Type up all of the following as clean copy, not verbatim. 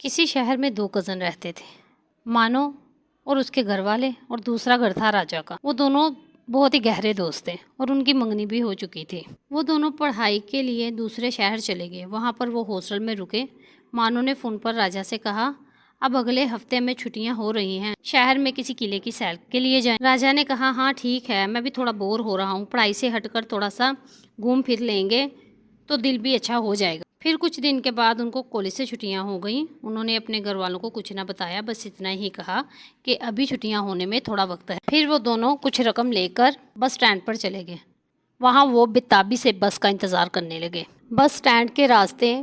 کسی شہر میں دو کزن رہتے تھے، مانو اور اس کے گھر والے، اور دوسرا گھر تھا راجا کا۔ وہ دونوں بہت ہی گہرے دوست تھے اور ان کی منگنی بھی ہو چکی تھی۔ وہ دونوں پڑھائی کے لیے دوسرے شہر چلے گئے۔ وہاں پر وہ ہاسٹل میں رکے۔ مانو نے فون پر راجا سے کہا، اب اگلے ہفتے میں چھٹیاں ہو رہی ہیں، شہر میں کسی قلعے کی سیر کے لیے جائیں۔ راجا نے کہا، ہاں ٹھیک ہے، میں بھی تھوڑا بور ہو رہا ہوں، پڑھائی سے ہٹ کر تھوڑا سا گھوم پھر لیں گے تو دل بھی اچھا ہو جائے گا۔ پھر کچھ دن کے بعد ان کو کالج سے چھٹیاں ہو گئیں۔ انہوں نے اپنے گھر والوں کو کچھ نہ بتایا، بس اتنا ہی کہا کہ ابھی چھٹیاں ہونے میں تھوڑا وقت ہے۔ پھر وہ دونوں کچھ رقم لے کر بس اسٹینڈ پر چلے گئے۔ وہاں وہ بےتابی سے بس کا انتظار کرنے لگے۔ بس اسٹینڈ کے راستے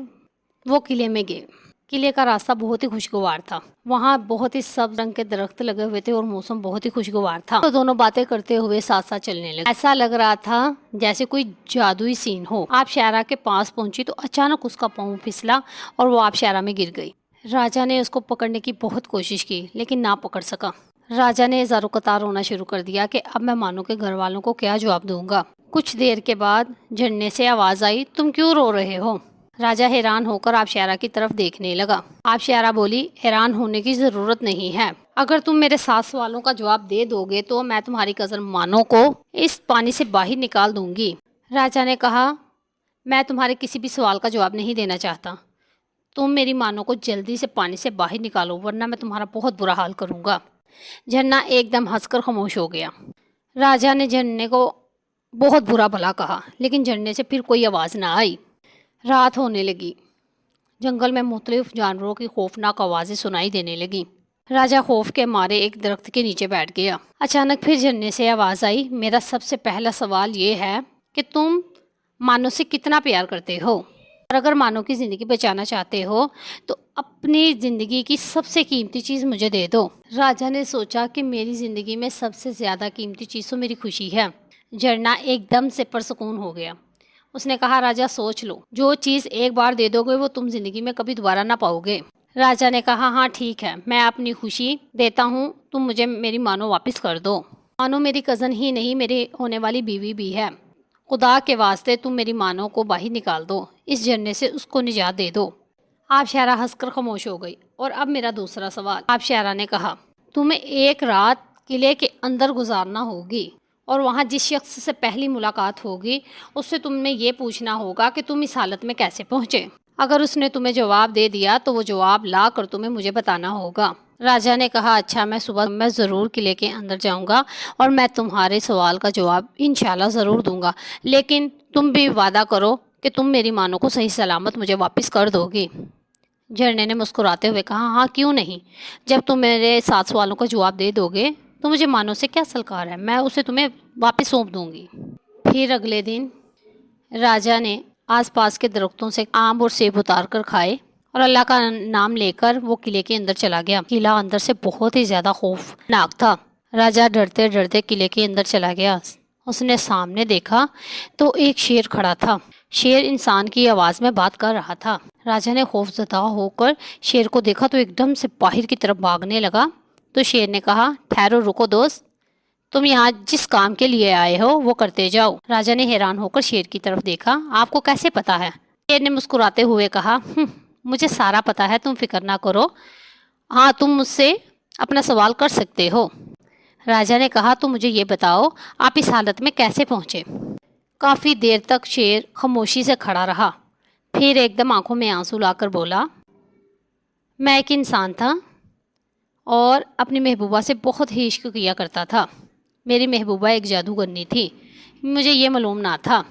وہ قلعے میں گئے۔ قلعے کا راستہ بہت ہی خوشگوار تھا۔ وہاں بہت ہی سبز رنگ کے درخت لگے ہوئے تھے اور موسم بہت ہی خوشگوار تھا۔ وہ دونوں باتیں کرتے ہوئے ساتھ ساتھ چلنے لگے۔ ایسا لگ رہا تھا جیسے کوئی جادوئی سین ہو۔ آپ شہرا کے پاس پہنچی تو اچانک اس کا پاؤں پھسلا اور وہ آپ شہرا میں گر گئی۔ راجا نے اس کو پکڑنے کی بہت کوشش کی لیکن نہ پکڑ سکا۔ راجا نے زارو قطار رونا شروع کر دیا کہ اب میں مانو کے گھر والوں کو کیا جواب دوں گا۔ کچھ دیر کے بعد جھرنے سے آواز آئی، تم کیوں رو رہے ہو؟ راجا حیران ہو کر آبشارہ کی طرف دیکھنے لگا۔ آبشارہ بولی، حیران ہونے کی ضرورت نہیں ہے، اگر تم میرے 7 سوالوں کا جواب دے دو گے تو میں تمہاری کزن مانو کو اس پانی سے باہر نکال دوں گی۔ راجا نے کہا، میں تمہارے کسی بھی سوال کا جواب نہیں دینا چاہتا، تم میری مانو کو جلدی سے پانی سے باہر نکالو ورنہ میں تمہارا بہت برا حال کروں گا۔ جھرنا ایک دم ہنس کر خاموش ہو گیا۔ راجا نے جھرنے کو بہت برا بھلا کہا لیکن جھرنے سے پھر کوئی آواز نہ آئی۔ رات ہونے لگی۔ جنگل میں مختلف جانوروں کی خوفناک آوازیں سنائی دینے لگیں۔ راجا خوف کے مارے ایک درخت کے نیچے بیٹھ گیا۔ اچانک پھر جھرنے سے آواز آئی، میرا سب سے پہلا سوال یہ ہے کہ تم مانو سے کتنا پیار کرتے ہو، اور اگر مانو کی زندگی بچانا چاہتے ہو تو اپنی زندگی کی سب سے قیمتی چیز مجھے دے دو۔ راجا نے سوچا کہ میری زندگی میں سب سے زیادہ قیمتی چیز تو میری خوشی ہے۔ جھرنا ایک دم سے پرسکون ہو گیا۔ اس نے کہا، راجا سوچ لو، جو چیز ایک بار دے دو گے وہ تم زندگی میں کبھی دوبارہ نہ پاؤ گے۔ راجا نے کہا، ہاں ٹھیک ہے، میں اپنی خوشی دیتا ہوں، تم مجھے میری مانو واپس کر دو۔ مانو میری کزن ہی نہیں، میری ہونے والی بیوی بھی ہے، خدا کے واسطے تم میری مانو کو باہر نکال دو، اس جھرنے سے اس کو نجات دے دو۔ آبشارہ ہنس کر خاموش ہو گئی۔ اور اب میرا دوسرا سوال، آبشارہ نے کہا، تمہیں ایک رات قلعے کے اندر گزارنا ہوگی اور وہاں جس شخص سے پہلی ملاقات ہوگی اس سے تم نے یہ پوچھنا ہوگا کہ تم اس حالت میں کیسے پہنچے۔ اگر اس نے تمہیں جواب دے دیا تو وہ جواب لا کر تمہیں مجھے بتانا ہوگا۔ راجا نے کہا، اچھا، میں صبح ضرور قلعے کے اندر جاؤں گا اور میں تمہارے سوال کا جواب انشاءاللہ ضرور دوں گا، لیکن تم بھی وعدہ کرو کہ تم میری مانو کو صحیح سلامت مجھے واپس کر دو گی۔ جھرنے نے مسکراتے ہوئے کہا، ہاں کیوں نہیں، جب تم میرے 7 سوالوں کا جواب دے دو گے تو مجھے مانو سے کیا سلکار ہے، میں اسے تمہیں واپس سونپ دوں گی۔ پھر اگلے دن راجا نے آس پاس کے درختوں سے آم اور سیب اتار کر کھائے اور اللہ کا نام لے کر وہ قلعے کے اندر چلا گیا۔ قلعہ اندر سے بہت ہی زیادہ خوفناک تھا۔ راجا ڈرتے ڈرتے قلعے کے اندر چلا گیا۔ اس نے سامنے دیکھا تو ایک شیر کھڑا تھا۔ شیر انسان کی آواز میں بات کر رہا تھا۔ راجا نے خوف زدہ ہو کر شیر کو دیکھا تو ایک دم سے باہر کی طرف بھاگنے لگا۔ تو شیر نے کہا، ٹھہرو، رکو دوست، تم یہاں جس کام کے لیے آئے ہو وہ کرتے جاؤ۔ راجا نے حیران ہو کر شیر کی طرف دیکھا، آپ کو کیسے پتا ہے؟ شیر نے مسکراتے ہوئے کہا، مجھے سارا پتا ہے، تم فکر نہ کرو، ہاں تم مجھ سے اپنا سوال کر سکتے ہو۔ راجا نے کہا، تو مجھے یہ بتاؤ آپ اس حالت میں کیسے پہنچے؟ کافی دیر تک شیر خاموشی سے کھڑا رہا، پھر ایک دم آنکھوں میں آنسو لا کر بولا، میں ایک انسان تھا اور اپنی محبوبہ سے بہت ہی عشق کیا کرتا تھا۔ میری محبوبہ ایک جادوگرنی تھی، مجھے یہ معلوم نہ تھا۔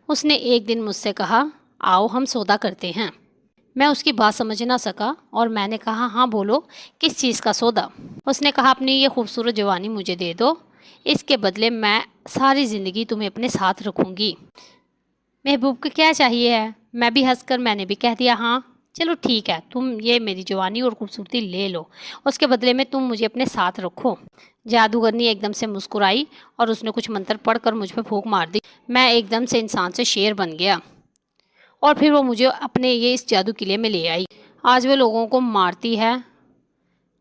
اس نے ایک دن مجھ سے کہا، آؤ ہم سودا کرتے ہیں۔ میں اس کی بات سمجھ نہ سکا اور میں نے کہا، ہاں بولو، کس چیز کا سودا؟ اس نے کہا، اپنی یہ خوبصورت جوانی مجھے دے دو، اس کے بدلے میں ساری زندگی تمہیں اپنے ساتھ رکھوں گی۔ محبوب کو کیا چاہیے ہے؟ میں بھی ہنس کر میں نے بھی کہہ دیا، ہاں چلو ٹھیک ہے، تم یہ میری جوانی اور خوبصورتی لے لو، اس کے بدلے میں تم مجھے اپنے ساتھ رکھو۔ جادوگرنی ایک دم سے مسکرائی اور اس نے کچھ منتر پڑھ کر مجھ پہ پھونک مار دی۔ میں ایک دم سے انسان سے شیر بن گیا اور پھر وہ مجھے اپنے یہ اس جادو قلعے میں لے آئی۔ آج وہ لوگوں کو مارتی ہے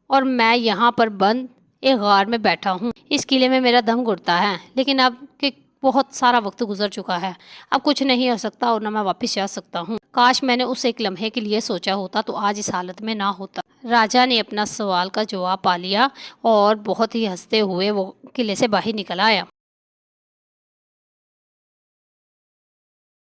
اور میں یہاں پر بند ایک غار میں بیٹھا ہوں۔ اس قلعے میں میرا دم گھٹتا ہے، لیکن اب کہ بہت سارا وقت گزر چکا ہے، اب کچھ نہیں ہو سکتا اور نہ میں واپس جا سکتا ہوں۔ کاش میں نے اس ایک لمحے کے لیے سوچا ہوتا تو آج اس حالت میں نہ ہوتا۔ راجا نے اپنا سوال کا جواب پا لیا اور بہت ہی ہنستے ہوئے وہ قلعے سے باہر نکل آیا۔